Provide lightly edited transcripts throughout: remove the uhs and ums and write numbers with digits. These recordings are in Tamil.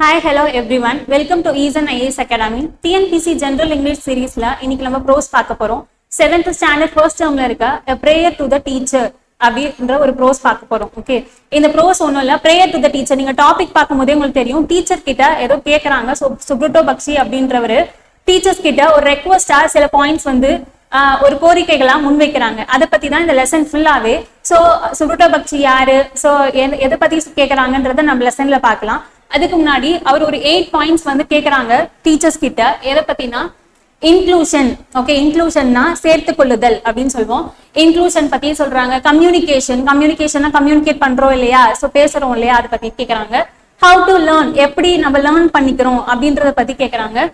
Hi, hello everyone. Welcome to Eason IAS Academy. TNPC General English Seriesல இன்னைக்கு நம்ம ப்ரோஸ் பார்க்க போறோம். 7th standard first termல இருக்க A Prayer to the Teacher அப்படின்ற ஒரு ப்ரோஸ் பார்க்க போறோம். ஓகே, இந்த ப்ரோஸ் ஒன்றும் இல்லை, ப்ரேயர் டு த டீச்சர். நீங்க டாபிக் பார்க்கும்போதே உங்களுக்கு தெரியும், டீச்சர் கிட்ட ஏதோ கேட்கறாங்க. சுப்ரட்டோ பக்ஷி அப்படின்றவரு டீச்சர்ஸ் கிட்ட ஒரு ரெக்வஸ்டா சில பாயிண்ட்ஸ் வந்து ஒரு கோரிக்கைகளா முன்வைக்கிறாங்க. அதை பத்தி தான் இந்த லெசன் ஃபுல்லாவே. சோ சுப்ரட்டோ பக்ஷி யாரு, சோ எதை பத்தி கேட்கறாங்கன்றத நம்ம லெசன்ல பார்க்கலாம். அதுக்கு முன்னாடி அவர் ஒரு 8 பாயிண்ட்ஸ் வந்து கேட்கறாங்க டீச்சர்ஸ் கிட்ட. எதை பத்தினா இன்க்ளூஷன். ஓகே, இன்க்ளூஷன்னா சேர்த்து கொள்ளுதல் அப்படின்னு சொல்லுவோம். இன்க்ளூஷன் பத்தி சொல்றாங்க. கம்யூனிகேஷன்னா கம்யூனிகேட் பண்றோம் இல்லையா, சோ பேசுறோம் இல்லையா, அதை பத்தி கேட்கறாங்க. ஹவு டு லேர்ன், எப்படி நம்ம லேர்ன் பண்ணிக்கிறோம் அப்படின்றத பத்தி கேட்கறாங்க.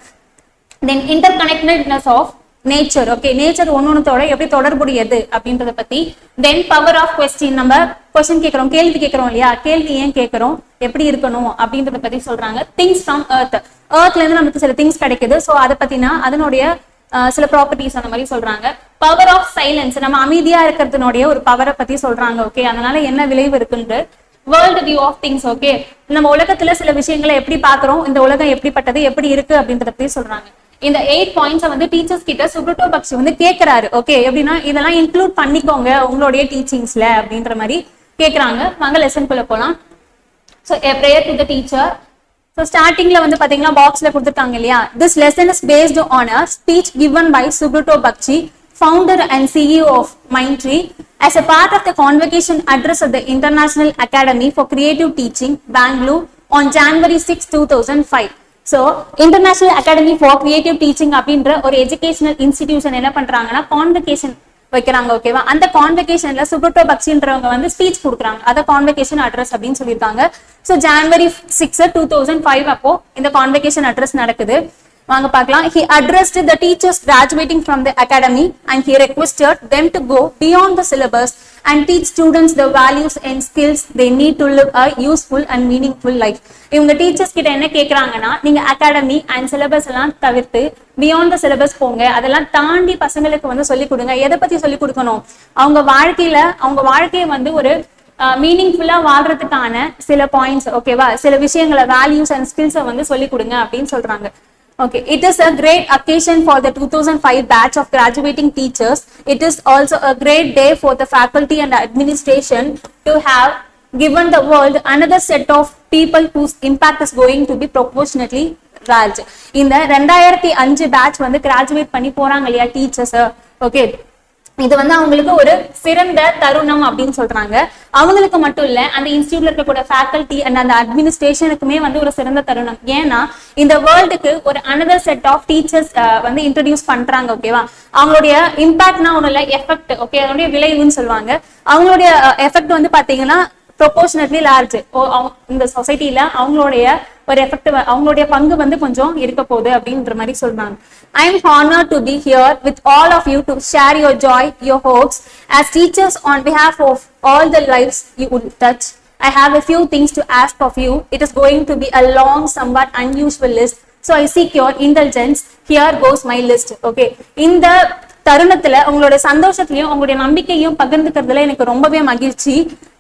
Then interconnectedness of nature. Okay, nature ஒன்னொன்னத்தோட எப்படி தொடர்புடையது அப்படின்றத பத்தி. தென் பவர் ஆஃப் கொஸ்டின், நம்ம கொஸ்டின் கேட்கிறோம், கேள்வி கேட்கிறோம் இல்லையா, கேள்வி ஏன் கேட்கிறோம், எப்படி இருக்கணும் அப்படின்றத பத்தி சொல்றாங்க. திங்ஸ் ஃப்ரம் எர்த்ல இருந்து நமக்கு சில திங்ஸ் கிடைக்குது, சோ அதை பத்தினா அதனுடைய சில ப்ராப்பர்ட்டிஸ் அந்த மாதிரி சொல்றாங்க. பவர் ஆஃப் சைலன்ஸ், நம்ம அமைதியா இருக்கிறதுனுடைய ஒரு பவரை பத்தி சொல்றாங்க. ஓகே, அதனால என்ன விளைவு இருக்குன்னு. World view of things. Okay, நம்ம உலகத்துல சில விஷயங்களை எப்படி பாக்குறோம், இந்த உலகம் எப்படிப்பட்டது, எப்படி இருக்கு அப்படின்றத பத்தி சொல்றாங்க. இந்த 8 பாயிண்ட்ஸ் வந்து டீச்சர்ஸ் கிட்ட சுப்ரட்டோ பக்ஷி வந்து கேட்கிறாரு. ஓகே, எப்படின்னா இதெல்லாம் இன்க்ளூட் பண்ணிக்கோங்க உங்களுடைய டீச்சிங்ஸ்ல அப்படின்ற மாதிரி கேட்கறாங்க. வாங்க லெசன்குள்ள போலாம். So a prayer to the teacher. So startingல வந்து பாத்தீங்கன்னா பாக்ஸ்ல கொடுத்திருக்காங்க இல்லையா. This lesson is based on a speech given by Subrata Bakshi, founder and CEO of Mindtree, as a part of the convocation address at the International Academy for Creative Teaching, Bangalore, on January 6, 2005. So International Academy for Creative Teaching அப்படின்ற ஒரு எஜுகேஷனல் இன்ஸ்டிடியூஷன் என்ன பண்றாங்கன்னா கான்வகேஷன் வைக்கிறாங்க. ஓகேவா, அந்த கான்வகேஷன்ல சுப்ரட்டோ பக்ஷின்றவங்க வந்து ஸ்பீச் கொடுக்குறாங்க. அத கான்வகேஷன் அட்ரஸ் அப்படின்னு சொல்லியிருக்காங்க. ஸோ January 6, 2005 அப்போ இந்த கான்வகேஷன் அட்ரஸ் நடக்குது. வாங்க பார்க்கலாம். He addressed the teachers graduating from the academy and he requested them to go beyond the syllabus and teach students the values and skills they need to live a useful and meaningful life. இவங்க டீச்சர்ஸ் கிட்ட என்ன கேட்கறாங்கன்னா, நீங்க அகாடமி அண்ட் சிலபஸ் எல்லாம் தவிர்த்து பியாண்ட் த சிலபஸ் போங்க, அதெல்லாம் தாண்டி பசங்களுக்கு வந்து சொல்லிக் கொடுங்க. எதை பத்தி சொல்லிக் கொடுக்கணும், அவங்க வாழ்க்கையை வந்து ஒரு மீனிங்ஃபுல்லா வாழ்றதுக்கான சில பாயிண்ட்ஸ், ஓகேவா, சில விஷயங்களை வேல்யூஸ் அண்ட் ஸ்கில்ஸை வந்து சொல்லிக் கொடுங்க அப்படின்னு சொல்றாங்க. Okay, it is a great occasion for the 2005 batch of graduating teachers. It is also a great day for the faculty and administration to have given the world another set of people whose impact is going to be proportionately large. இந்த 2005 பேட்ச் வந்து கிராஜுவேட் பண்ணி போறாங்க இல்லையா டீச்சர்ஸ். ஓகே, இது வந்து அவங்களுக்கு ஒரு சிறந்த தருணம் அப்படின்னு சொல்றாங்க. அவங்களுக்கு மட்டும் இல்ல, அந்த இன்ஸ்டிடியூட்ல இருக்கக்கூடிய ஃபேக்கல்டி அண்ட் அந்த அட்மினிஸ்ட்ரேஷனுக்குமே வந்து ஒரு சிறந்த தருணம். ஏன்னா இந்த வேர்ல்டுக்கு ஒரு அனதர் செட் ஆஃப் டீச்சர்ஸ் வந்து இன்ட்ரடியூஸ் பண்றாங்க. ஓகேவா, அவங்களுடைய இம்பாக்ட்னா ஒண்ணு இல்ல, எஃபெக்ட். ஓகே, அதனுடைய விளைவுன்னு சொல்லுவாங்க. அவங்களுடைய எஃபெக்ட் வந்து பாத்தீங்கன்னா ப்ரொபோர்ஷனட்லி லார்ஜ். இந்த சொசைட்டில அவங்களுடைய ஒரு எஃபெக்ட், அவங்களுடைய பங்கு வந்து கொஞ்சம் இருக்க போகுது அப்படின்ற மாதிரி சொல்றாங்க. I am honored to be here with all of you to share your joy, your hopes as teachers on behalf of all the lives you would touch. I have a few things to ask of you. It is going to be a long, somewhat unusual list, so I seek your indulgence. Here goes my list. Okay, இந்த தருணத்துல உங்களுடைய சந்தோஷத்திலையும் உங்களுடைய நம்பிக்கையும் பகிர்ந்துக்கிறதுல எனக்கு ரொம்பவே மகிழ்ச்சி.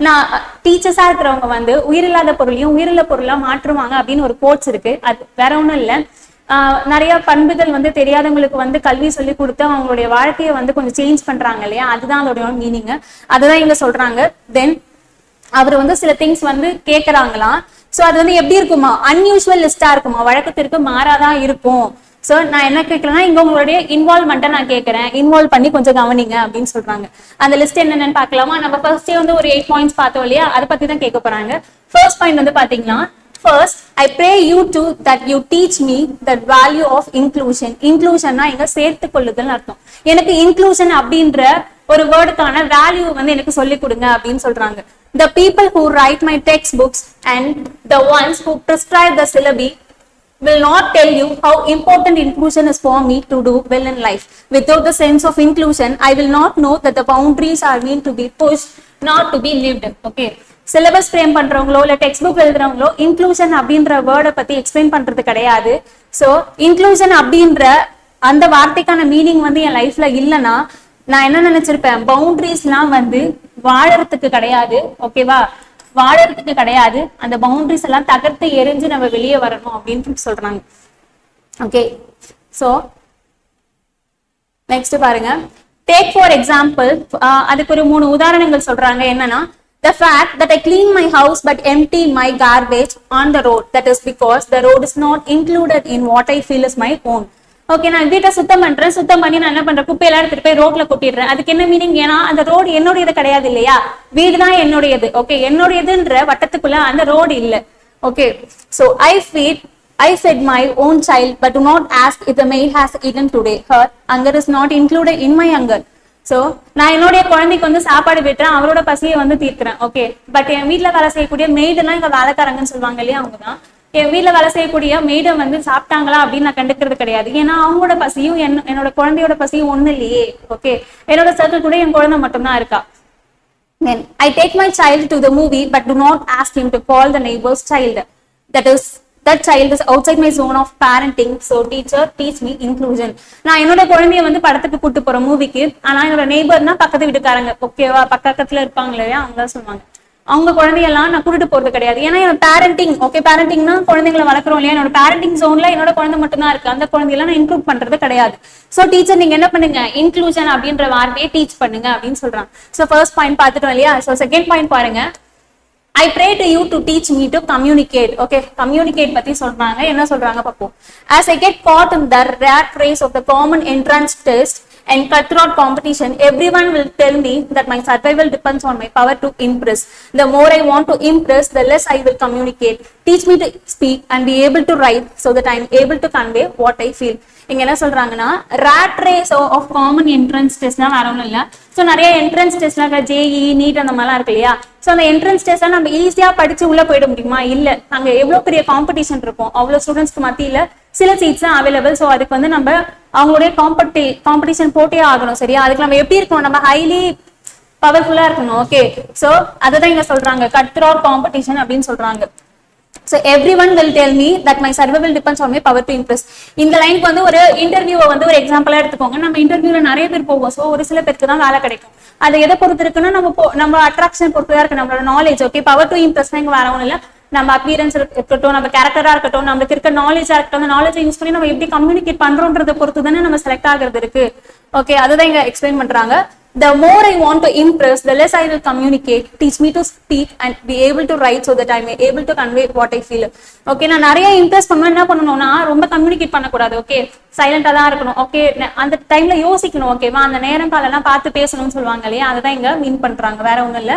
நான் டீச்சர்ஸா இருக்கிறவங்க வந்து உயிரில்லாத பொருளையும் உயிரில்ல பொருளா மாற்றுவாங்க அப்படின்னு ஒரு கோட்ஸ் இருக்கு. அது வேற ஒண்ணும் இல்ல, நிறைய பண்புகள் வந்து தெரியாதவங்களுக்கு வந்து கல்வி சொல்லி கொடுத்து அவங்களுடைய வாழ்க்கையை வந்து கொஞ்சம் சேஞ்ச் பண்றாங்க இல்லையா, அதுதான் அதோட மீனிங். அதுதான் இங்க சொல்றாங்க. தென் அவர் வந்து சில திங்ஸ் வந்து கேட்கறாங்களாம். சோ அது வந்து எப்படி இருக்குமா, அன்யூஷுவல் லிஸ்டா இருக்குமா, வழக்கத்திற்கு மாறாதான் இருக்கும். சோ நான் என்ன கேட்கறேன்னா, இங்க உங்களுடைய இன்வால்வ்மெண்ட்டை நான் கேட்கறேன், இன்வால்வ் பண்ணி கொஞ்சம் கவனிங்க அப்படின்னு சொல்றாங்க. அந்த லிஸ்ட் என்னென்னு பாக்கலாமா. நம்ம ஃபர்ஸ்டே வந்து ஒரு 8 பாயிண்ட்ஸ் பார்த்தோம் இல்லையா, அதை பத்தி தான் கேட்க போறாங்க. ஃபர்ஸ்ட் பாயிண்ட் வந்து பாத்தீங்கன்னா, first I pray you to that you teach me the value of inclusion. inclusionனா இங்க சேர்த்து கொள்ளுதல் அர்த்தம். எனக்கு inclusion அப்படின்ற ஒரு வேர்டுக்கான வேல்யூ வந்து எனக்கு சொல்லி கொடுங்க அப்படின்னு சொல்றாங்க. The people who write my textbooks and the ones who prescribe the syllabi will not tell you how important inclusion is for me to do well in life. Without the sense of inclusion, I will not know that the boundaries are meant to be pushed, not to be lived. Okay, syllabus frame பண்றவங்களோ இல்ல டெக்ஸ்ட் புக் எழுதுறவங்களோ இன்க்ளூஷன் அப்படின்ற வேர்டை பத்தி எக்ஸ்பிளைன் பண்றது கிடையாது. சோ இன்க்ளூஷன் அப்படின்ற அந்த வார்த்தைக்கான மீனிங் வந்து என் லைஃப்ல இல்லைன்னா நான் என்ன நினைச்சிருப்பேன், பவுண்டரிஸ் எல்லாம் வந்து வாழறதுக்கு கிடையாது. ஓகேவா, வாழறதுக்கு கிடையாது. அந்த பவுண்டரிஸ் எல்லாம் தகர்த்து எரிஞ்சு நம்ம வெளியே வரணும் அப்படின்னு சொல்றாங்க. ஓகே, சோ நெக்ஸ்ட் பாருங்க, டேக் ஃபார் எக்ஸாம்பிள், அதுக்கு ஒரு 3 உதாரணங்கள் சொல்றாங்க. என்னன்னா, the fact that I clean my house but empty my garbage on the road, that is because the road is not included in what I feel is my own. Okay, நான் வீட்டை சுத்தம் பண்றேன், சுத்தம் பண்ணி நான் என்ன பண்றேன், குப்பையெல்லாம் எடுத்துட்டு போய் ரோட்ல கொட்டிடுறேன். அதுக்கு என்ன மீனிங்? ஏன்னா அந்த ரோடு என்னுடையது கிடையாது இல்லையா, வீடு தான் என்னுடையது. ஓகே, என்னுடையதுன்ற வட்டத்துக்குள்ள அந்த ரோடு இல்ல. Okay, so I fed my own child but do not ask if the maid has eaten today. Her hunger is not included in my hunger. So நான் என்னுடைய குழந்தைக்கு வந்து சாப்பாடு விட்டுறேன், அவரோட பசியை வந்து தீர்க்கிறேன். ஓகே, பட் என் வீட்டுல வேலை செய்யக்கூடிய மெய்டு எல்லாம் இங்க வேலைக்காரங்கன்னு சொல்லுவாங்க இல்லையா, அவங்கதான். என் வீட்டுல வேலை செய்யக்கூடிய மெய்டை வந்து சாப்பிட்டாங்களா அப்படின்னு நான் கண்டுக்கிறது கிடையாது. ஏன்னா அவங்களோட பசியும் என்னோட குழந்தையோட பசியும் ஒண்ணு இல்லையே. ஓகே, என்னோட சர்க்கிள் கூட என் குழந்தை மட்டும்தான் இருக்கா. Then I take my child to the movie but do not ask him to call the neighbor's child. That child is outside my zone of parenting, so teacher teach me inclusion. நான் என்னோட குழந்தைய வந்து படத்துக்கு கூட்டு போற மூவிக்கு, ஆனா என்னோட நெய்பர்னா பக்கத்து வீட்டுக்காரங்க, ஓகேவா, பக்கத்துல இருப்பாங்க இல்லையா, அவங்க சொல்லுவாங்க, அவங்க குழந்தையெல்லாம் நான் கூட்டிட்டு போறது கிடையாது. ஏன்னா என்னோட பேரண்டிங், ஓகே, பேரண்டிங்னா குழந்தைங்களை வளர்க்குறோம் இல்லையா, என்னோட பேரண்டிங் ஜோன்ல என்னோட குழந்தை மட்டும்தான் இருக்கு, அந்த குழந்தையெல்லாம் நான் இன்க்ளூட் பண்றது கிடையாது. சோ டீச்சர் நீங்க என்ன பண்ணுங்க, இன்க்ளூஷன் அப்படின்ற வார்த்தையை டீச் பண்ணுங்க அப்படின்னு சொல்றாங்க. சோ ஃபர்ஸ்ட் பாயிண்ட் பார்த்துட்டோம் இல்லையா. சோ செகண்ட் பாயிண்ட் பாருங்க, I pray to you to teach me to communicate. Okay, communicate பத்தி சொல்றாங்க. என்ன சொல்றாங்க பாப்போம். As I get caught in the rat race of the common entrance test and cutthroat competition, everyone will tell me that my survival depends on my power to impress. The more I want to impress, the less I will communicate. Teach me to speak and be able to write so that I am able to convey what I feel. இங்க என்ன சொல்றாங்கன்னா, rat race of common entrance testனா வேற ஒண்ணும் இல்ல. சோ நிறைய என்ட்ரன்ஸ் டெஸ்ட்லாம் JEE நீட் அந்த மாதிரிலாம் இருக்கு இல்லையா. சோ அந்த என்ட்ரன்ஸ் டெஸ்ட்லாம் நம்ம ஈஸியா படிச்சு உள்ள போயிட முடியுமா? இல்ல, அங்க எவ்வளவு பெரிய காம்படிஷன் இருக்கும், அவ்வளவு ஸ்டூடெண்ட்ஸ்க்கு மத்தியில சில சீட்ஸ் தான் அவைலபிள். சோ அதுக்கு வந்து நம்ம அவங்களுடைய காம்படிஷன் போட்டே ஆகணும். சரியா, அதுக்கு நம்ம எப்படி இருக்கணும், நம்ம ஹைலி பவர்ஃபுல்லா இருக்கணும். ஓகே, சோ அதுதான் இங்க சொல்றாங்க, கட் த்ரூ காம்படிஷன் அப்படின்னு சொல்றாங்க. So everyone will tell me that my survival depends on my power to impress. இந்த லைனுக்கு வந்து ஒரு இன்டர்வியூவை வந்து ஒரு எக்ஸாம்பிளா எடுத்துக்கோங்க. நம்ம இன்டர்வியூல நிறைய பேர் போவோம். சோ ஒரு சில பேருக்கு தான் வேலை கிடைக்கும். அது எதை பொறுத்து இருக்குன்னா, நம்ம அட்ராக்ஷன் பொறுத்துதான் இருக்கு, நம்மளோட knowledge. Okay, power to Impress இங்க வேற ஒன்றும் இல்ல, நம்ம அப்பியரன்ஸ் இருக்கட்டும், நம்ம கேரக்டரா இருக்கட்டும், நம்மளுக்கு இருக்க நாலேஜா இருக்கட்டும், அந்த நாலேஜை யூஸ் பண்ணி நம்ம எப்படி கம்யூனிகேட் பண்றோன்றதை பொறுத்து தானே நம்ம செலக்ட் ஆகிறது இருக்கு. ஓகே, அதுதான் இங்க எக்ஸ்பிளைன் பண்றாங்க. The more I want to impress, the less I will communicate. Teach me to speak and be able to write so that I may able to convey what I feel. Okay, நான் நிறைய இம்ப்ரெஸ் பண்ணணும், என்ன பண்ணணும்னா ரொம்ப கம்யூனிகேட் பண்ணக்கூடாது. ஓகே, சைலண்டா தான் இருக்கணும். ஓகே, அந்த டைம்ல யோசிக்கணும். ஓகேவா, அந்த நேரம் காலெல்லாம் பார்த்து பேசணும்னு சொல்லுவாங்க இல்லையா, அதுதான் இங்க மீன் பண்றாங்க, வேற ஒண்ணும் இல்ல.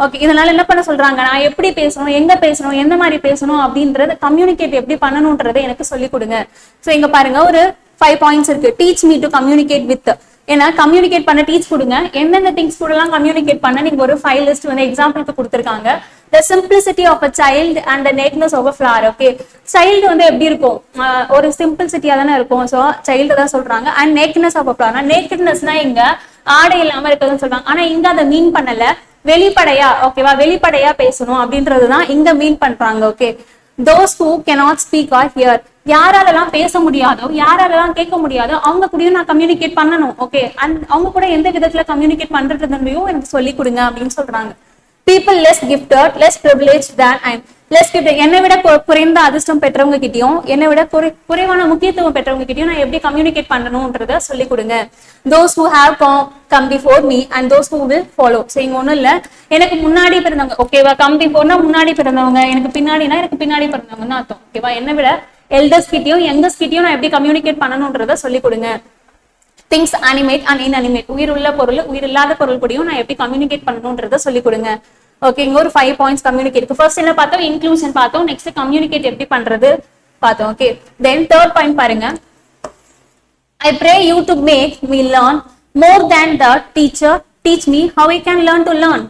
ஓகே, இதனால என்ன பண்ண சொல்றாங்க, நான் எப்படி பேசணும், எங்க பேசணும், எந்த மாதிரி பேசணும் அப்படின்றது, கம்யூனிகேட் எப்படி பண்ணணும்ன்றதை எனக்கு சொல்லி கொடுங்க. சோ இங்க பாருங்க, ஒரு 5 பாயிண்ட்ஸ் இருக்கு. Teach me to communicate with, ஏன்னா கம்யூனிகேட் பண்ண டீச் கொடுங்க. எந்தெந்த திங்ஸ் கூட எல்லாம் கம்யூனிகேட் பண்ண நீங்க ஒரு 5 லிஸ்ட் வந்து எக்ஸாம்பிளுக்கு கொடுத்துருக்காங்க. The simplicity of a child and the nakedness of a flower. Okay, child வந்து எப்படி இருக்கும், ஒரு சிம்பிள்சிட்டியா தானே இருக்கும். சோ சைல்டு தான் சொல்றாங்க. And nakedness of a flower, நேக்கட்னஸ்னா இங்க ஆடை இல்லாம இருக்குதுன்னு சொல்றாங்க. ஆனா இங்க அதை மீன் பண்ணல, வெளிப்படையா, ஓகேவா, வெளிப்படையா பேசணும் அப்படின்றதுதான் இங்க மீன் பண்றாங்க. Okay, those who cannot speak or hear, யாராலெல்லாம் பேச முடியாதோ, யாராலெல்லாம் கேட்க முடியாதோ அவங்க கூடயும் நான் கம்யூனிகேட் பண்ணணும். ஓகே, அவங்க கூட எந்த விதத்துல கம்யூனிகேட் பண்றதுன்றையும் எனக்கு சொல்லி கொடுங்க அப்படின்னு சொல்றாங்க. People less gifted, less privileged than I am. Less gifted, என்னை விட குறைந்த அதிர்ஷ்டம் பெற்றவங்க கிட்டயும், என்னை விட குறைவான முக்கியத்துவம் பெற்றவங்க கிட்டயும் நான் எப்படி கம்யூனிகேட் பண்ணணும்ன்றத சொல்லி கொடுங்க. Those who have come before me and those who will follow. So இங்க ஒண்ணும் இல்ல, எனக்கு முன்னாடி பிறந்தவங்க, ஓகேவா, கம் பிஃபோர்னா முன்னாடி பிறந்தவங்க, எனக்கு பின்னாடினா எனக்கு பின்னாடி பிறந்தவங்கன்னு அர்த்தம். ஓகேவா, என்னை விட எல்டர்ஸ் கிட்டயும் யங்கர்ஸ் கிட்டயும் நான் எப்படி கம்யூனிகேட் பண்ணணும்ன்றத சொல்லி கொடுங்க. திங்ஸ் அனிமேட் அண்ட் இன்அனிமேட், உயிர் உள்ள பொருள் உயிர் இல்லாத பொருள் கூடயும் நான் எப்படி கம்யூனிகேட் பண்ணணும்ன்றத சொல்லி கொடுங்க. ஓகே, இங்க ஒரு 5 பாயிண்ட்ஸ் கம்யூனிகேட். ஃபர்ஸ்ட் என்ன பார்த்தோம், இன்க்ளூஷன் பார்த்தோம். நெக்ஸ்ட் கம்யூனிகேட் எப்படி பண்றது பார்த்தோம். ஓகே, தென் தேர்ட் பாயிண்ட் பாருங்க, I pray you to make me learn more than the teacher teach me how I can learn to learn.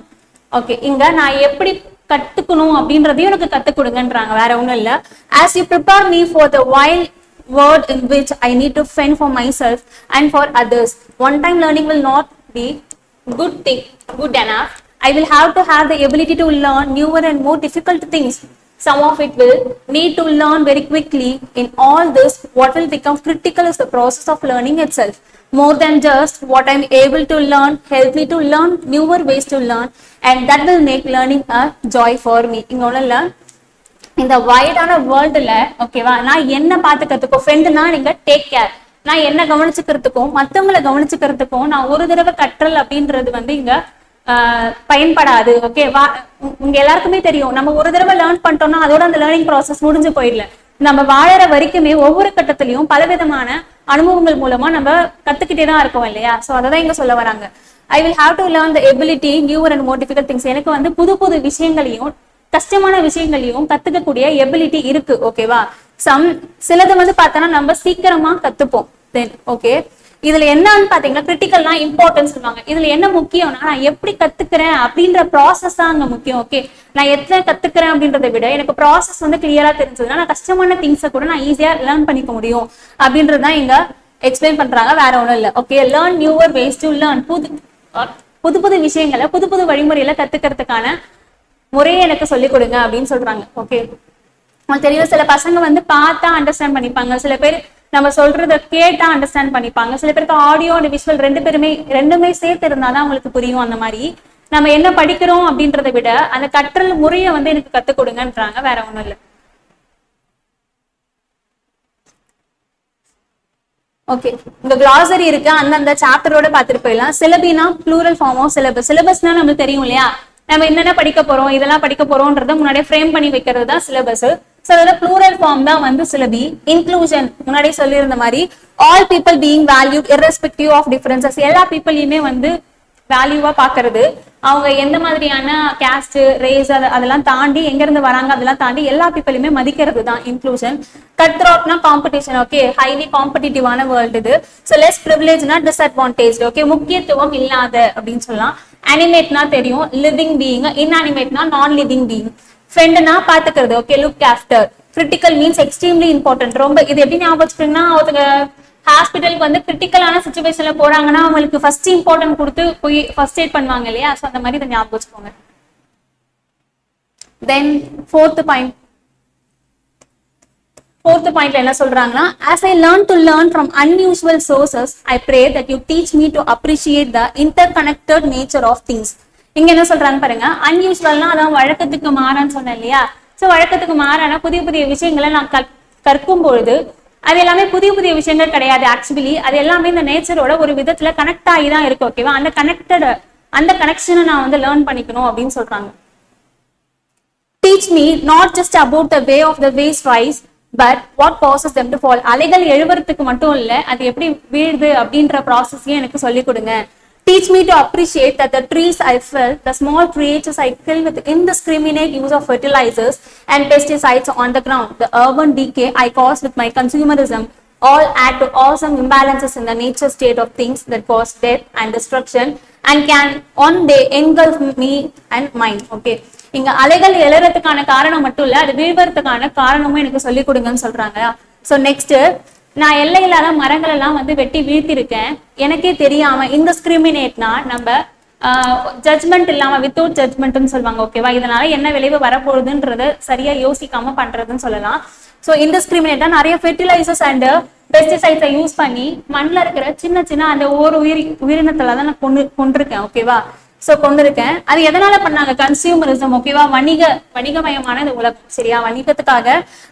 Okay, இங்க நான் எப்படி கத்துக்கணும் அப்படின்றதையும் எனக்கு கத்து கொடுங்கன்றாங்க, வேற ஒண்ணும் இல்ல. As you prepare me for the wild world in which I need to fend for myself and for others, one time learning will not be good enough. I will have to have the ability to learn newer and more difficult things. Some of it will need to learn very quickly. In all this, what will become critical is the process of learning itself. More than just what I'm able to learn, help me to learn newer ways to learn, and that will make learning a joy for me. இந்த வைடான வேர்ல்டுல ஓகேவா, நான் என்ன பாத்துக்கிறதுக்கும் ஃப்ரெண்டுனா நீங்க டேக் கேர், நான் என்ன கவனிச்சுக்கிறதுக்கும் மத்தவங்களை கவனிச்சுக்கிறதுக்கும் நான் ஒரு தடவை கற்றல் அப்படின்றது இங்க பயன்படாது. ஓகேவா, உங்க எல்லாருக்குமே தெரியும், நம்ம ஒரு தடவை லேர்ன் பண்ணிட்டோம்னா அதோட அந்த லேர்னிங் ப்ராசஸ் முடிஞ்சு போயிடல. நம்ம வாழற வரைக்குமே ஒவ்வொரு கட்டத்திலையும் பலவிதமான அனுபவங்கள் மூலமா நம்ம கத்துக்கிட்டே தான் இருக்கோம் இல்லையா. சோ அதான் இங்க சொல்ல வராங்க. I will have to learn the ability newer and more difficult things. எனக்கு புது புது விஷயங்களையும் கஷ்டமான விஷயங்களையும் கத்துக்கக்கூடிய எபிலிட்டி இருக்கு. ஓகேவா, சிலது பார்த்தோன்னா நம்ம சீக்கிரமா கத்துப்போம். தென் ஓகே, இதுல என்னன்னு பாத்தீங்கன்னா கிரிட்டிக்கல்னா இம்பார்ட்டன்ஸ் சொல்லுவாங்க. இதுல என்ன முக்கியம்னா நான் எப்படி கத்துக்கிறேன் அப்படின்ற ப்ராசஸ் தான் அங்க முக்கியம். ஓகே, நான் எத்தனை கத்துக்கிறேன் அப்படின்றத விட எனக்கு ப்ராசஸ் கிளியரா தெரிஞ்சதுன்னா நான் கஷ்டமான திங்ஸை கூட நான் ஈஸியா லேர்ன் பண்ணிக்க முடியும் அப்படின்றதுதான் இங்க எக்ஸ்பிளைன் பண்றாங்க, வேற ஒண்ணும் இல்லை. Okay, learn newer ways to learn. புது புது விஷயங்களை புது புது வழிமுறையில கத்துக்கிறதுக்கான முறையை எனக்கு சொல்லிக் கொடுங்க அப்படின்னு சொல்றாங்க. ஓகே, உங்களுக்கு தெரியும், சில பசங்க பார்த்தா அண்டர்ஸ்டாண்ட் பண்ணிப்பாங்க, சில பேர் நம்ம சொல்றத கேட்டா அண்டர்ஸ்டாண்ட் பண்ணிப்பாங்க, சில பேருக்கு ஆடியோ அண்ட் விஷுவல் ரெண்டுமே சேர்த்து இருந்தாதான் அவங்களுக்கு புரியும். அந்த மாதிரி நம்ம என்ன படிக்கிறோம் அப்படின்றத விட அந்த கற்றல் முறையை எனக்கு கத்துக் கொடுங்கன்றாங்க, வேற ஒண்ணும் இல்லை. ஓகே, இந்த கிளாசரி இருக்கு, அந்தந்த சாப்டரோட பாத்துட்டு போயிடலாம். சிலபினா ப்ளூரல் ஃபார்ம் ஆஃப் சிலபஸ். சிலபஸ்னா நம்மளுக்கு தெரியும் இல்லையா, நம்ம என்னென்ன படிக்க போறோம், இதெல்லாம் படிக்க போறோம்ன்றத முன்னாடியே ஃப்ரேம் பண்ணி வைக்கிறது தான் சிலபஸ். சோ அதோட ப்ளூரல் ஃபார்ம் தான் சிலபி. இன்க்ளூஷன் முன்னாடியே சொல்லியிருந்த மாதிரி all people being valued irrespective of differences. எல்லா பீப்புளையுமே வேல்யூவா பாக்குறது, அவங்க எந்த மாதிரியான கேஸ்ட் ரேஸ் அதெல்லாம் தாண்டி எங்க இருந்து வராங்க அதெல்லாம் தாண்டி எல்லா பீப்புளையுமே மதிக்கிறது தான் இன்க்ளூஷன். கட் த்ராட்னா காம்படிஷன். ஓகே, ஹைலி காம்படிட்டிவான வேர்ல்டு இது. ஸோ லெஸ் ப்ரிவிலேஜ்னா டிஸ்அட்வான்டேஜ். ஓகே, முக்கியத்துவம் இல்லாத அப்படின்னு சொல்லலாம். அனிமேட்னா தெரியும், லிவிங் பீயிங். இன்அனிமேட்னா நான் லிவிங் பீயிங். ஃப்ரெண்ட்னா பாத்துக்கிறது. Okay, look after. Critical means extremely important. ரொம்ப இது எப்படி ஞாபகம் வச்சுக்கணும்னா, ஒருத்தங்க ஹாஸ்பிட்டலுக்கு கிரிட்டிக்கலான சிச்சுவேஷன்ல போறாங்கன்னா அவங்களுக்கு ஃபர்ஸ்ட் இம்பார்ட்டன்ட் கொடுத்து போய் ஃபர்ஸ்ட் எய்ட் பண்ணுவாங்க இல்லையா. ஸோ அந்த மாதிரி இதை ஞாபகம் வச்சுக்கோங்க. தென் ஃபோர்த் பாயிண்ட்ல என்ன சொல்றாங்கன்னா, as I learn to learn from unusual sources, I pray that you teach me to appreciate the interconnected nature of things. இங்க என்ன சொல்றாங்க பாருங்க, அன்யூஸ்வல்னா அதான் வழக்கத்துக்கு மாறான்னு சொன்னேன் இல்லையா. சோ வழக்கத்துக்கு மாறான புதிய புதிய விஷயங்களை நான் கற்கும் பொழுது அது எல்லாமே புதிய புதிய விஷயங்கள் கிடையாது. ஆக்சுவலி அது எல்லாமே இந்த நேச்சரோட ஒரு விதத்துல கனெக்ட் ஆகி தான் இருக்கு. ஓகேவா, அந்த கனெக்ஷனை நான் லேர்ன் பண்ணிக்கணும் அப்படின்னு சொல்றாங்க. Teach me not just about the way of the ways rise but what causes them to fall. அலைகள் எழுவறதுக்கு மட்டும் இல்ல, அது எப்படி வீழுது அப்படின்ற ப்ராசஸையும் எனக்கு சொல்லிக் கொடுங்க. Teach me to appreciate that the trees I fell, the small creatures I kill with indiscriminate use of fertilizers and pesticides on the ground, the urban decay I cause with my consumerism, all add to awesome imbalances in the nature state of things that cause death and destruction and can one day engulf me and mine. Okay, இங்க அலைகள் எழறதுக்கான காரணம் மட்டும் இல்ல, அது வீழ்வதற்கான காரணமும் எனக்கு சொல்லிக் கொடுங்கன்னு சொல்றாங்க. சோ நெக்ஸ்ட், நான் எல்லை இல்லாத மரங்கள் எல்லாம் வெட்டி வீழ்த்திருக்கேன் எனக்கே தெரியாம. இன்டிஸ்கிரிமினேட்னா நம்ம ஜட்மெண்ட் இல்லாம வித்தவுட் ஜட்மெண்ட்னு சொல்லுவாங்க. ஓகேவா, இதனால என்ன விளைவு வரப்போகுதுன்றத சரியா யோசிக்காம பண்றதுன்னு சொல்லலாம். ஸோ இன்டிஸ்கிரிமினேட்டா நிறைய ஃபெர்டிலைசர்ஸ் அண்ட் பெஸ்டிசைட்ஸை யூஸ் பண்ணி மண்ணில் இருக்கிற சின்ன சின்ன அந்த உயிரினத்துல தான் நான் கொண்டிருக்கேன். ஓகேவா, சோ கொண்டிருக்கேன். அது எதனால பண்ணாங்க? கன்சியூமரிசம். ஓகேவா, வணிகமயமான இந்த உலகம். சரியா, வணிகத்துக்காக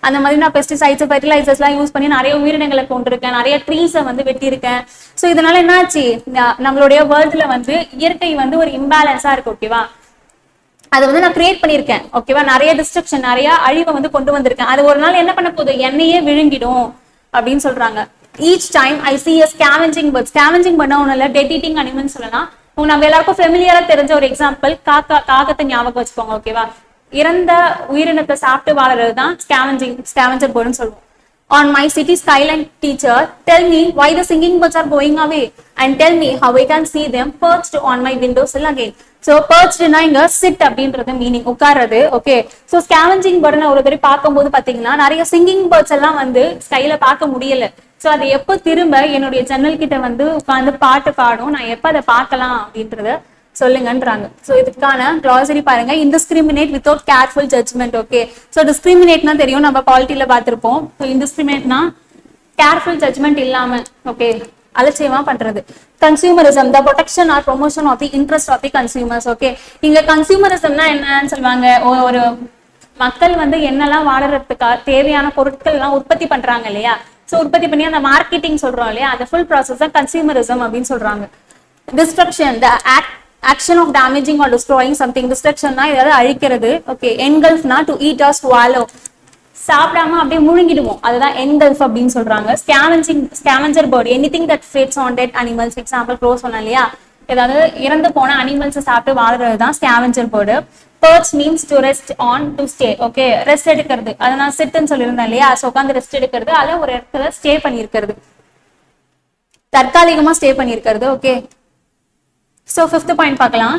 அந்த மாதிரி நான் பெஸ்டிசைட்ஸ் ஃபெர்டிலைசர்ஸ் எல்லாம் யூஸ் பண்ணி நிறைய உயிரினங்களை கொண்டிருக்கேன், நிறைய ட்ரீஸை வெட்டியிருக்கேன். சோ இதனால என்ன ஆச்சு, நம்மளுடைய வேர்ல்டுல இயற்கை ஒரு இம்பேலன்ஸா இருக்கு. ஓகேவா, அதை நான் கிரியேட் பண்ணிருக்கேன். ஓகேவா, நிறைய டிஸ்ட்ரக்ஷன் நிறைய அழிவை கொண்டு வந்திருக்கேன். அது ஒரு நாள் என்ன பண்ண போகுது, என்னையே விழுங்கிடும் அப்படின்னு சொல்றாங்க. Each time I see a scavenging bird. Scavenging பண்ண ஒண்ணு இல்ல, டெட் ஈட்டிங் அனிமல்னு சொல்லலாம். நம்ம எல்லாருக்கும் ஃபெமிலியரா தெரிஞ்ச ஒரு எக்ஸாம்பிள் காகத்தை ஞாபகம் வச்சுக்கோங்க. ஓகேவா, இறந்த உயிரினத்தை சாப்பிட்டு வாழறதுதான் ஸ்கேவெஞ்சர் பேர்ட்னு சொல்லுவோம். On my city skyline, teacher, tell me why the singing birds are going away and tell me how I can see them perched on my windowsill again. So perchedனா இங்க sit அப்படின்றது மீனிங், உட்கார்றது. ஓகே, சோ ஸ்கேவெஞ்சிங் பேர்ட்னு ஒரு தடவை பார்க்கும்போது பாத்தீங்கன்னா நிறைய சிங்கிங் பேர்ட்ஸ் எல்லாம் ஸ்கைல பார்க்க முடியல. சோ அது எப்போ திரும்ப என்னுடைய ஜன்னல் கிட்ட உட்கார்ந்து பாட்டு பாடும், நான் எப்ப அதை பார்க்கலாம் அப்படின்றத சொல்லுங்கன்றாங்க. ஸோ இதுக்கான glossary பாருங்க, indiscriminate without careful judgment. Okay, so டிஸ்கிரிமினேட்னா தெரியும், நம்ம பாலிட்டியில பார்த்திருப்போம். ஸோ indiscriminateனா கேர்ஃபுல் ஜட்ஜ்மெண்ட் இல்லாம, ஓகே, அலட்சியமா பண்றது. Consumerism, the protection or promotion of the interest of the consumers. Okay, இங்க கன்சியூமரிசம்னா என்னன்னு சொல்லுவாங்க, ஒரு மக்கள் வந்து என்னெல்லாம் வாழறதுக்கா தேவையான பொருட்கள் எல்லாம் உற்பத்தி பண்றாங்க இல்லையா, ஸோ உற்பத்தி பண்ணி அந்த மார்க்கெட்டிங் சொல்றோம் இல்லையா, அந்த ஃபுல் ப்ராசஸ் தான் கன்சியூமரிசம் அப்படின்னு சொல்றாங்க. Destruction, the action of damaging or destroying something. டிஸ்ட்ரக்ஷன்னா ஏதாவது அழிக்கிறது. ஓகே, என்கல்ஃப்னா டு ஈட் ஆர் ஸ்வாலோ, சாப்பிடாம அப்படியே முழுங்கிடுவோம், அதுதான் என்கல்ஃப் அப்படின்னு சொல்றாங்க. Scavenger bird, anything that feeds on dead animals. Example crow சொன்னேன் இல்லையா, ஏதாவது இறந்து போன அனிமல்ஸ் சாப்பிட்டு வாழ்றது தான் scavenger bird. perch means to rest on, to stay. Okay, rest எடுக்கிறது, அதை நான் சிட்னு சொல்லியிருந்தேன் இல்லையா, ஸோ உட்காந்து ரெஸ்ட் எடுக்கிறது, அதில் ஒரு இடத்துல ஸ்டே பண்ணியிருக்கிறது, தற்காலிகமா ஸ்டே பண்ணியிருக்கிறது. ஓகே, ஸோ 5th பாயிண்ட் பார்க்கலாம்.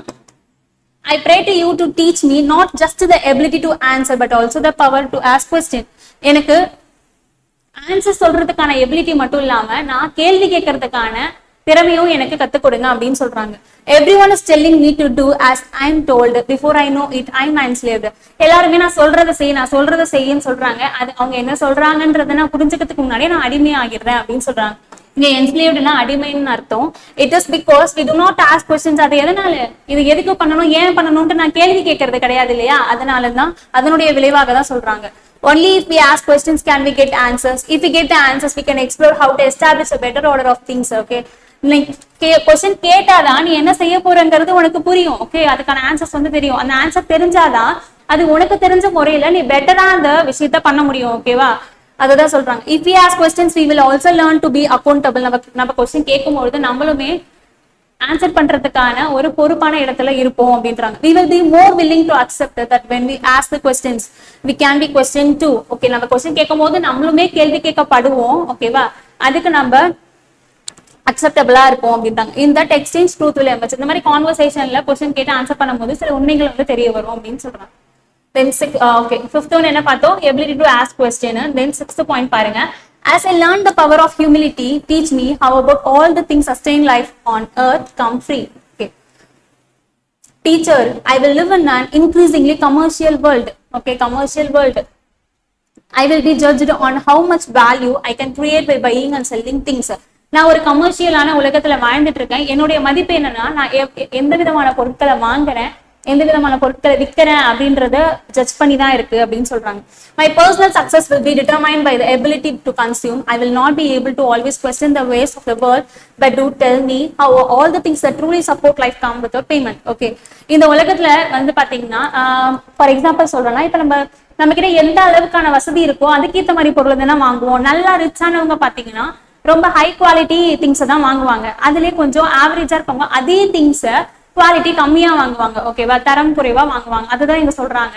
I pray to you to teach me not just the ability to answer but also the power to ask question. எனக்கு ஆன்சர் சொல்றதுக்கான எபிலிட்டி மட்டும் இல்லாம நான் கேள்வி கேட்கறதுக்கான திறமையும் எனக்கு கத்துக் கொடுங்க அப்படின்னு சொல்றாங்க. Everyone is telling me to do as I am told. Before I know it, I am enslaved. எல்லாருமே நான் சொல்றதை செய்யன்னு சொல்றாங்க. அது அவங்க என்ன சொல்றாங்கன்றத நான் புரிஞ்சுக்கிறதுக்கு முன்னாடியே நான் அடிமை ஆகிடுறேன் அப்படின்னு சொல்றாங்க. இங்க enslaved-னா அடிமைன்னு அர்த்தம். It is because we do not ask questions. அது எதனால, இது எதுக்கு பண்ணணும், ஏன் பண்ணணும்னு நான் கேள்வி கேட்கறது கிடையாது இல்லையா, அதனாலதான் அதனுடைய விளைவாக தான் சொல்றாங்க. Only if we ask questions can we get answers. If we get the answers, we can explore how to establish a better order of things. Okay, question கேட்டாதான் நீ என்ன செய்ய போறங்கிறது உனக்கு புரியும். ஓகே, அதுக்கான ஆன்சர்ஸ் வந்து தெரியும். அந்த ஆன்சர் தெரிஞ்சாதான் அது உனக்கு தெரிஞ்ச முறையில நீ பெட்டரா அந்த விஷயத்த பண்ண முடியும். ஓகேவா, அதுதான் சொல்றாங்க. If we ask questions, we will also learn to be accountable. நம்ம கொஸ்டின் கேட்கும்போது நம்மளுமே ஆன்சர் பண்றதுக்கான ஒரு பொறுப்பான இடத்துல இருப்போம் அப்படின்றாங்க. We will be more willing to accept that when we ask the questions, we can be questioned too. Okay, நம்ம கொஸ்டின் கேட்கும் போது நம்மளுமே கேள்வி கேட்கப்படுவோம். ஓகேவா, அதுக்கு நம்ம அக்செப்டபிளா இருப்போம் அப்படின்றாங்க. இந்த எக்ஸ்சேஞ்ச் ட்ரூத் வில் எமர்ஜ். இந்த மாதிரி கான்வர்சேஷன்ல கொஸ்டின் கேட்டு ஆன்சர் பண்ணும்போது சில உண்மைகள் வந்து தெரிய வரும் அப்படின்னு சொல்றாங்க. Then okay, 5th one என்ன பார்த்தோம், ability to ask question. Then 6th point பாருங்க. As I learned the power of humility, teach me how about all the things sustain life on earth come free. Okay, teacher, I will live in an increasingly commercial world. Okay, commercial world. I will be judged on how much value I can create by buying and selling things. நான் ஒரு கமர்ஷியலான உலகத்துல வாழ்ந்துட்டு இருக்கேன். என்னுடைய மதிப்பு என்னன்னா, நான் எந்த விதமான பொருட்களை வாங்குறேன், எந்த விதமான பொருட்களை விற்கிறேன் அப்படின்றத ஜட்ஜ் பண்ணி தான் இருக்கு அப்படின்னு சொல்றாங்க. My personal success will be determined by the ability to consume. I will not be able to always question the ways of the world, but do tell me how all the things that truly support life come without payment. Okay, இந்த உலகத்துல வந்து பாத்தீங்கன்னா, ஃபார் எக்ஸாம்பிள் சொல்றேன்னா, இப்ப நம்ம கிட்ட எந்த அளவுக்கான வசதி இருக்கோ அதுக்கேற்ற மாதிரி பொருள் தானே வாங்குவோம். நல்லா ரிச்சானவங்க பாத்தீங்கன்னா ரொம்ப ஹை குவாலிட்டி திங்ஸ் தான் வாங்குவாங்க. அதுலயே கொஞ்சம் ஆவரேஜா இருப்பாங்க, அதே திங்ஸ குவாலிட்டி கம்மியா வாங்குவாங்க. ஓகேவா, தரம் குறைவா வாங்குவாங்க. அதுதான் இங்க சொல்றாங்க.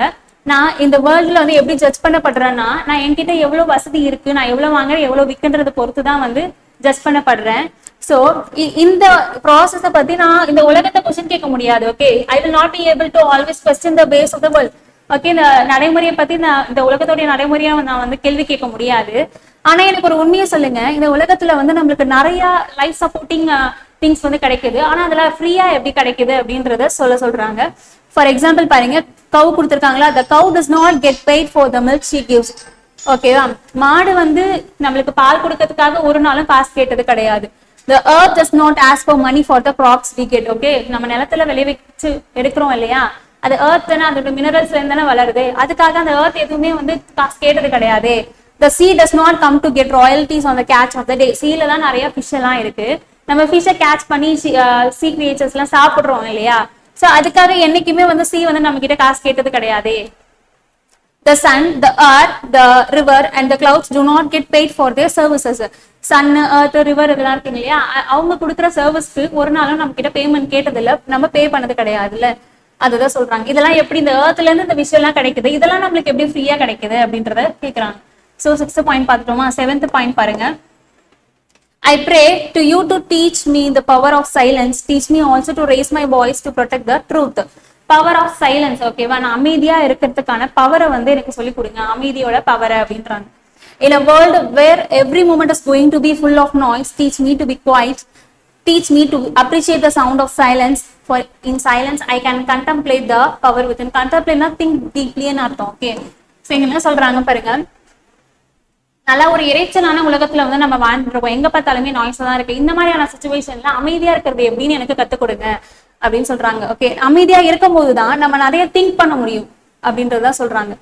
நான் இந்த வேர்ல்ட்ல வந்து எப்படி ஜட்ஜ் பண்ணப்படுறேன்னா, நான் என்கிட்ட எவ்வளவு வசதி இருக்கு, நான் எவ்வளவு வாங்குறேன், எவ்வளவு விற்கின்றத பொறுத்து தான் வந்து ஜட்ஜ் பண்ணப்படுறேன். சோ இந்த ப்ராசஸ பத்தி நான் இந்த உலகத்தை கொஸ்டின் கேட்க முடியாது. Okay, I will not be able to always question the base of the world. Okay, இந்த நடைமுறையை பத்தி இந்த உலகத்தோடைய நடைமுறையா நான் வந்து கேள்வி கேட்க முடியாது. ஆனா எனக்கு ஒரு உண்மையை சொல்லுங்க, இந்த உலகத்துல வந்து நம்மளுக்கு நிறைய லைஃப் சப்போர்ட்டிங் திங்ஸ் வந்து கிடைக்குது. ஆனா அதுல ஃப்ரீயா எப்படி கிடைக்குது அப்படின்றத சொல்றாங்க. ஃபார் எக்ஸாம்பிள் பாருங்க, கவு கொடுத்துருக்காங்களா, the cow does not get paid for the milk she gives. ஓகேவா, மாடு வந்து நம்மளுக்கு பால் கொடுக்கறதுக்காக ஒரு நாளும் காசு கேட்டது கிடையாது. The earth does not ask for money for the crops we get. Okay, நம்ம நிலத்துல விளைவிச்சு எடுக்கிறோம் இல்லையா, அது earth தானே, அதோட மினரல்ஸ்ல இருந்து தானே வளருது. அதுக்காக அந்த earth எதுவுமே வந்து காசு கேட்டது கிடையாது. The sea does not come to get royalties on the catch of the day. சீல தான் நிறைய ஃபிஷ் எல்லாம் இருக்கு. நம்ம ஃபிஷ்ஷை கேட்ச் பண்ணி சீ கிரியேச்சர்ஸ் எல்லாம் சாப்பிடுறோம் இல்லையா, சோ அதுக்காக என்னைக்குமே வந்து சீ வந்து நம்ம கிட்ட காசு கேட்டது கிடையாது. The sun, the earth, the river and the clouds do not get paid for their services. Sun, earth, river இதெல்லாம் இருக்கு இல்லையா, அவங்க கொடுக்குற சர்வீஸ்க்கு ஒரு நாளும் நம்ம கிட்ட பேமெண்ட் கேட்டது இல்ல, நம்ம பே பண்ணது கிடையாதுல்ல. அதுதான் சொல்றாங்க. இதெல்லாம் எப்படி இந்த earthல இருந்து இந்த விஷயம் எல்லாம் கிடைக்குது, இதெல்லாம் நம்மளுக்கு எப்படி ஃப்ரீயா கிடைக்குது அப்படின்றத கேக்குறாங்க. So 6th point பார்த்துட்டோமா. 7th point பாருங்க. I pray to you to teach me the power of silence. Teach me also to raise my voice to protect the truth. Power of silence. ஓகேவா, நான் அமைதியா இருக்கிறதுக்கான பவரை வந்து எனக்கு சொல்லி கொடுங்க, அமைதியோட பவரை அப்படின்றாங்க. In a world where every moment is going to be full of noise, teach me to be quiet Teach me to appreciate the sound of silence. For in silence, I can contemplate the power within. Contemplate na think deeply ன்னு அர்த்தம். ஓகே, ஸோ இங்க என்ன சொல்றாங்க பாருங்க, நல்லா ஒரு இறைச்சலான உலகத்துல வந்து நம்ம வாழ்ந்துருக்கோம், எங்க பார்த்தாலுமே நாய்ஸ் தான் இருக்கு. இந்த மாதிரியான சுச்சுவேஷன்ல அமைதியா இருக்கிறது எப்படின்னு எனக்கு கத்துக் கொடுங்க அப்படின்னு சொல்றாங்க. ஓகே, அமைதியா இருக்கும் போதுதான் நம்ம நிறைய திங்க் பண்ண முடியும் அப்படின்றத சொல்றாங்க.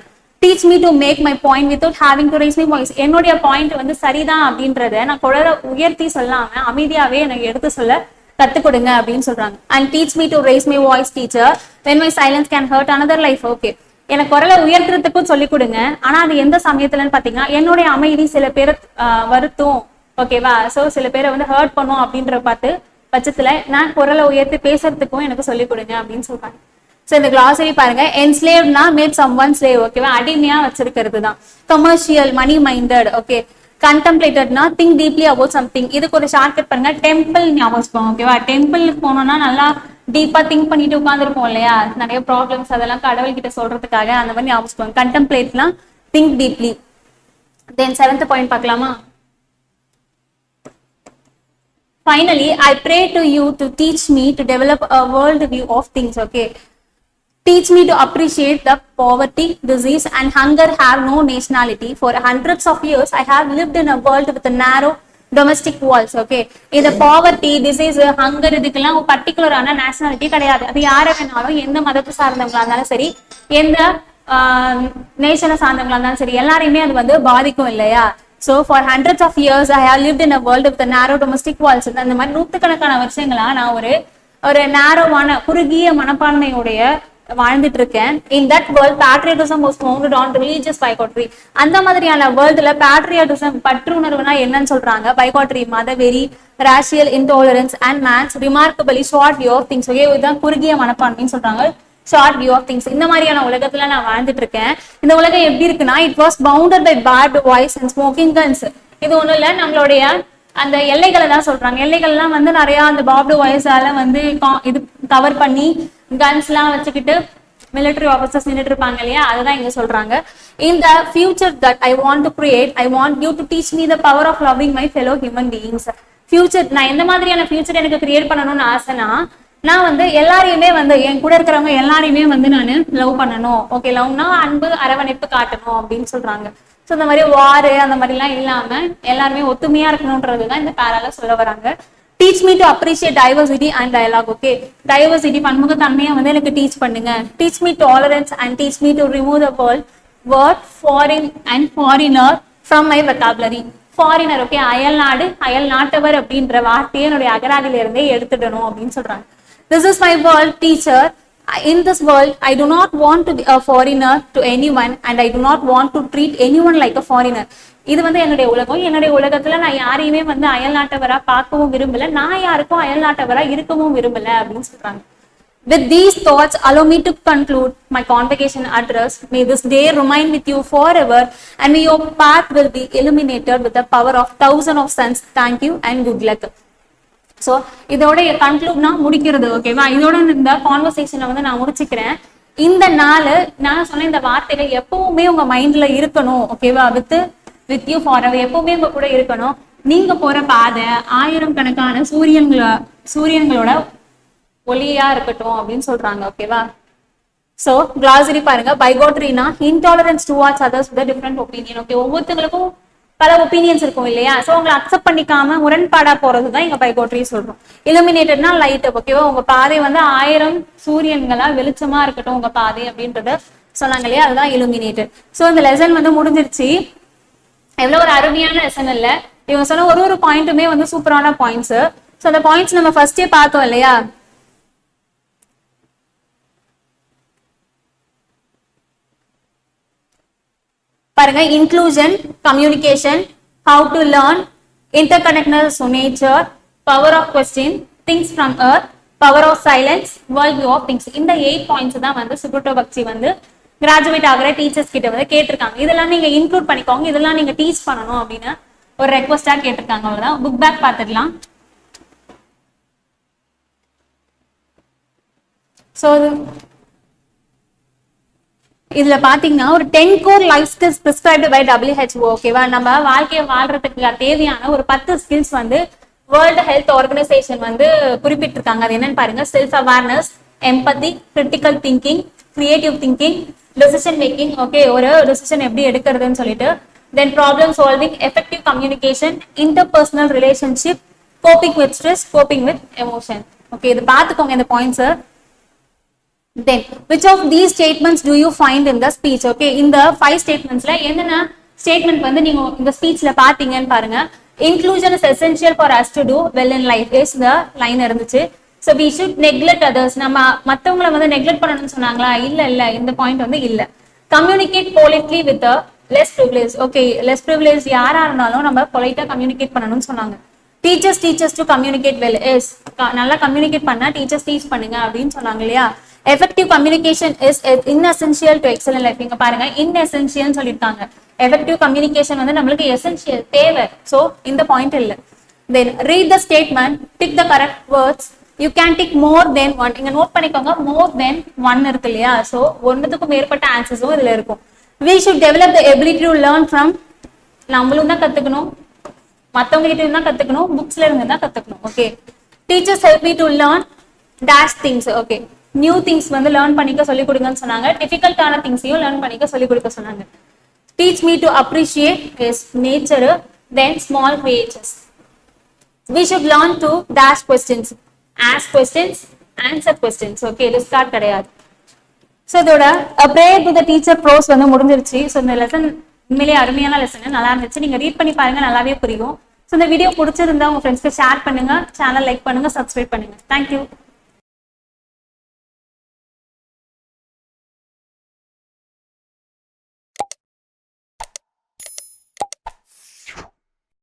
Teach me to make my point without having to raise my voice. என்னுடைய பாயிண்ட் வந்து சரிதான் அப்படின்றத நான் குழந்தை உயர்த்தி சொல்லாம அமைதியாவே எனக்கு எடுத்து சொல்ல கத்துக் கொடுங்க அப்படின்னு சொல்றாங்க. And teach me to raise my voice teacher when my silence can hurt another life. Okay, எனக்கு குரலை உயர்த்துறதுக்கும் சொல்லிக் கொடுங்க. ஆனா அது எந்த சமயத்துலன்னு பாத்தீங்கன்னா என்னுடைய அமைதி சில பேரை வருத்தும், ஓகேவா? சோ சில பேரை வந்து ஹர்ட் பண்ணும் அப்படின்ற பார்த்து பட்சத்துல நான் குரலை உயர்த்தி பேசுறதுக்கும் எனக்கு சொல்லிக் கொடுங்க அப்படின்னு சொல்றாங்க. சோ இந்த கிளாசரி பாருங்க, என்ஸ்லேவ்னா மேட் சம்ஒன் ஸ்லேவ், ஓகேவா? அடிமையா வச்சிருக்கிறது தான். Commercial, money minded, okay. கண்டெம்ப்ளேட்டட்னா திங்க் டீப்லி அபவுட் சம்திங். இதுக்கு ஒரு ஷார்ட்கட் பாருங்க, டெம்பிள் ஞாபகம், ஓகேவா? டெம்பிளுக்கு போனோம்னா நல்லா டீப்பா திங்க் பண்ணிட்டு உட்காந்துருப்போம் இல்லையா, நிறைய ப்ராப்ளம்ஸ் அதெல்லாம் கடவுள் கிட்ட சொல்றதுக்காக அந்த மாதிரி ஞாபகம். கண்டெம்ப்ளேட்னா திங்க் டீப்லி. தென் 7th பாயிண்ட் பார்க்கலாமா? Finally, I pray to you to teach me to develop a world view of things. Okay, teach me to appreciate the poverty, disease, and hunger have no nationality. For hundreds of years, I have lived in a world with a narrow domestic walls. Okay, இந்த poverty, disease, hunger இதுக்கெல்லாம் ஒரு பர்டிகுலரான நேஷனாலிட்டி கிடையாது. அது யாரை வேணாலும், எந்த மதத்தை சார்ந்தவங்களா இருந்தாலும் சரி, எந்த நேஷனை சார்ந்தவங்களா இருந்தாலும் சரி, எல்லாரையுமே அது வந்து பாதிக்கும் இல்லையா? So for hundreds of years I have lived in a world with a narrow domestic walls. அந்த மாதிரி நூற்றுக்கணக்கான வருஷங்களா நான் ஒரு நேரோவான குறுகிய மனப்பான்மையுடைய வாழ்ந்துட்டு இருக்கேன். In that world patriotism was founded on religious bigotry. அந்த மாதிரியான வேர்ல்டுல patriotism பற்றுணர்வுனா என்னன்னு சொல்றாங்க? bigotry, மதவெறி, racial intolerance and man's remarkably short view of things. Okay, இதுதான் குறுகிய மனப்பான்மைன்னு சொல்றாங்க, ஷார்ட் வியூ ஆஃப் திங்ஸ். இந்த மாதிரியான உலகத்துல நான் வாழ்ந்துட்டு இருக்கேன். இந்த உலகம் எப்படி இருக்குன்னா, it was bounded by barbed wires and smoking guns. இது ஒண்ணும் இல்ல, நம்மளுடைய அந்த எல்லைகளை தான் சொல்றாங்க. எல்லைகள்லாம் வந்து நிறைய அந்த barbed wiresஆல வந்து இது கவர் பண்ணி கன்ஸ் எல்லாம் வச்சுக்கிட்டு மிலிட்டரி ஆபீசர்ஸ் நின்றுட்டு இருப்பாங்க இல்லையா, அதுதான் இங்க சொல்றாங்க. In the future that I want to create, I want you to teach me the power of loving my fellow human beings. Future, நான் எந்த மாதிரியான ஃபியூச்சர் எனக்கு கிரியேட் பண்ணணும்னு ஆசைனா, நான் வந்து எல்லாரையுமே வந்து என் கூட இருக்கிறவங்க எல்லாரையுமே வந்து நான் லவ் பண்ணணும். ஓகே, லவ்னா அன்பு அரவணைப்பு காட்டணும் அப்படின்னு சொல்றாங்க. ஸோ இந்த மாதிரி வாரு அந்த மாதிரிலாம் இல்லாம எல்லாருமே ஒத்துமையா இருக்கணும்ன்றதுதான் இந்த பேரால சொல்ல வராங்க. Teach me to appreciate diversity and dialogue. Okay, diversity பன்முகத்தன்மையை வந்து எனக்கு டீச் பண்ணுங்க. Teach me tolerance and teach me to remove the word foreign and foreigner from my vocabulary. Foreigner, okay, அயல் நாடு, அயல் நாட்டவர் அப்படின்ற வார்த்தையை என்னுடைய அகராதியில இருந்தே எடுத்துடணும் அப்படின்னு சொல்றாங்க. This is my world, teacher. In this world, I do not want to be a foreigner to anyone and I do not want to treat anyone like a foreigner. இது வந்து என்னுடைய உலகம். என்னுடைய உலகத்துல நான் யாரையுமே வந்து அயல் நாட்டவரா பார்க்கவும் விரும்பல, நான் யாருக்கும் அயல் நாட்டவரா இருக்கவும் விரும்பல அப்படின்னு சொல்றாங்க. With these thoughts, allow me to conclude my convocation address. May this day remain with you forever and may your path will be illuminated with the power of thousands of suns. Thank you and good luck. So இதோட கன்க்ளூட்னா முடிக்கிறது. ஓகேவா? இதோட இந்த கான்வர்சேஷனை வந்து நான் முடிச்சுக்கிறேன். இந்த நாள் நான் சொன்ன இந்த வார்த்தைகள் எப்பவுமே உங்க மைண்ட்ல இருக்கணும். ஓகேவா? வித் யூ ஃபாரெவர், எப்பவுமே உங்க கூட இருக்கணும். நீங்க போற பாதை 1000 கணக்கான சூரியன்களோட ஒளியா இருக்கட்டும் அப்படின்னு சொல்றாங்க. ஓகேவா? சோ கிளாசரி பாருங்க, பைகோட்ரினா intolerance towards others with different opinion. Okay, ஒவ்வொருத்தங்களுக்கும் பல ஒப்பீனியன்ஸ் இருக்கும் இல்லையா? சோ உங்களை அக்செப்ட் பண்ணிக்காம முரண்பாடா போறதுதான் இங்க பைகோட்ரி சொல்றோம். இலுமினேட்டட்னா லைட். ஓகேவா? உங்க பாதை வந்து 1000 சூரியன்களா வெளிச்சமா இருக்கட்டும் உங்க பாதை அப்படின்றத சொன்னாங்க இல்லையா, அதுதான் இலுமினேட்டட். சோ இந்த லெசன் வந்து முடிஞ்சிருச்சு. எவ்வளவு ஒரு அருமையான லெசன் இல்ல? இவங்க சொன்ன ஒரு பாயிண்ட்டுமே வந்து சூப்பரான பாயிண்ட்ஸ். சோ அந்த பாயிண்ட்ஸ் நம்ம ஃபர்ஸ்டே பார்த்தோம் இல்லையா? பாருங்க, inclusion, communication, how to learn, interconnectedness of nature, power of question, things from earth, power of silence, world view of things. இந்த 8 பாயிண்ட்ஸ் தான் வந்து சுப்ரதோ பக்சி வந்து கிராஜுவேட் ஆகிற டீச்சர்ஸ் கிட்ட வந்து கேட்டிருக்காங்க. இதெல்லாம் நீங்க இன்க்ளூட் பண்ணிக்கோங்க, இதெல்லாம் நீங்க டீச் பண்ணணும் அப்படின்னு ஒரு ரெக்வஸ்டா கேட்டிருக்காங்க. அவ்வளவுதான். புக் பேக் பார்த்துடலாம். ஸோ இதுல பாத்தீங்கன்னா ஒரு 10 core life skills prescribed by WHO. ஓகேவா? நம்ம வாழ்க்கையை வாழ்றதுக்கு தேவையான ஒரு 10 ஸ்கில்ஸ் வந்து வேர்ல்டு ஹெல்த் ஆர்கனைசேஷன் வந்து குறிப்பிட்டிருக்காங்க. அது என்னன்னு பாருங்க. Self awareness, empathy, critical thinking, creative thinking, decision making. Okay, ஒரு டெசிஷன் எப்படி எடுக்கிறதுன்னு சொல்லிட்டு, then problem solving, effective communication, interpersonal relationship, coping with stress, coping with emotion. Okay, இது பார்த்துக்கோங்க இந்த points. Then, which of these statements do you find in the speech? Okay, இந்த 5 statementsல என்னென்ன statement வந்து நீங்க இந்த ஸ்பீச்ல பாத்தீங்கன்னு பாருங்க. Inclusion is essential for us to do well in life is the line இருந்துச்சு. So we should neglect others. நம்ம மத்தவங்கள வந்து neglect பண்ணணும்னு சொன்னாங்களா? இல்ல இந்த பாயிண்ட் வந்து இல்ல. Communicate politely with the less privileged. Okay, less privileged யாரா இருந்தாலும் நம்ம பொலைட்டா கம்யூனிகேட் பண்ணணும்னு சொன்னாங்க. Teachers to communicate well is நல்லா கம்யூனிகேட் பண்ணா டீச்சர்ஸ் டீச் பண்ணுங்க அப்படின்னு சொன்னாங்க இல்லையா? Effective communication is inessential to excellent life. நீங்க பாருங்க, inessential சொல்லிருக்காங்க. Effective communication வந்து நம்மளுக்கு essential தேவை. So இந்த பாயிண்ட் இல்ல. Then read the statement, tick the correct words. You can tick more than one. இங்க நோட் பண்ணிக்கோங்க, more than one இருக்கு இல்லையா? So ஒன்னுக்கு மேற்பட்ட ஆன்சர்ஸும் இதுல இருக்கும். We should develop the ability to learn from. நம்மளும் தான் கத்துக்கணும், மத்தவங்க கிட்ட இருந்தா கத்துக்கணும், புக்ஸ்ல இருந்து தான் கத்துக்கணும். Okay, teachers help me to learn dash things. Okay, new things வந்து லேர்ன் பண்ணிக்க சொல்லி கொடுங்கன்னு சொன்னாங்க. டிஃபிகல்ட்டான திங்ஸையும் லேர்ன் பண்ணிக்க சொல்லி கொடுக்க சொன்னாங்க. Teach me to appreciate is nature, then small creatures. We should learn to dash questions, ask questions, answer questions. Okay, discard கிடையாது. ஸோ இதோட prayer to the teacher prose வந்து முடிஞ்சிருச்சு. ஸோ இந்த லெசன் உண்மையிலேயே அருமையான லெசன், நல்லா இருந்துச்சு. நீங்க ரீட் பண்ணி பாருங்க, நல்லாவே புரியும். ஸோ இந்த வீடியோ பிடிச்சிருந்தா உங்க ஃப்ரெண்ட்ஸ்க்கு ஷேர் பண்ணுங்க, சேனல் லைக் பண்ணுங்க, சப்ஸ்கிரைப் பண்ணுங்க. தேங்க்யூ.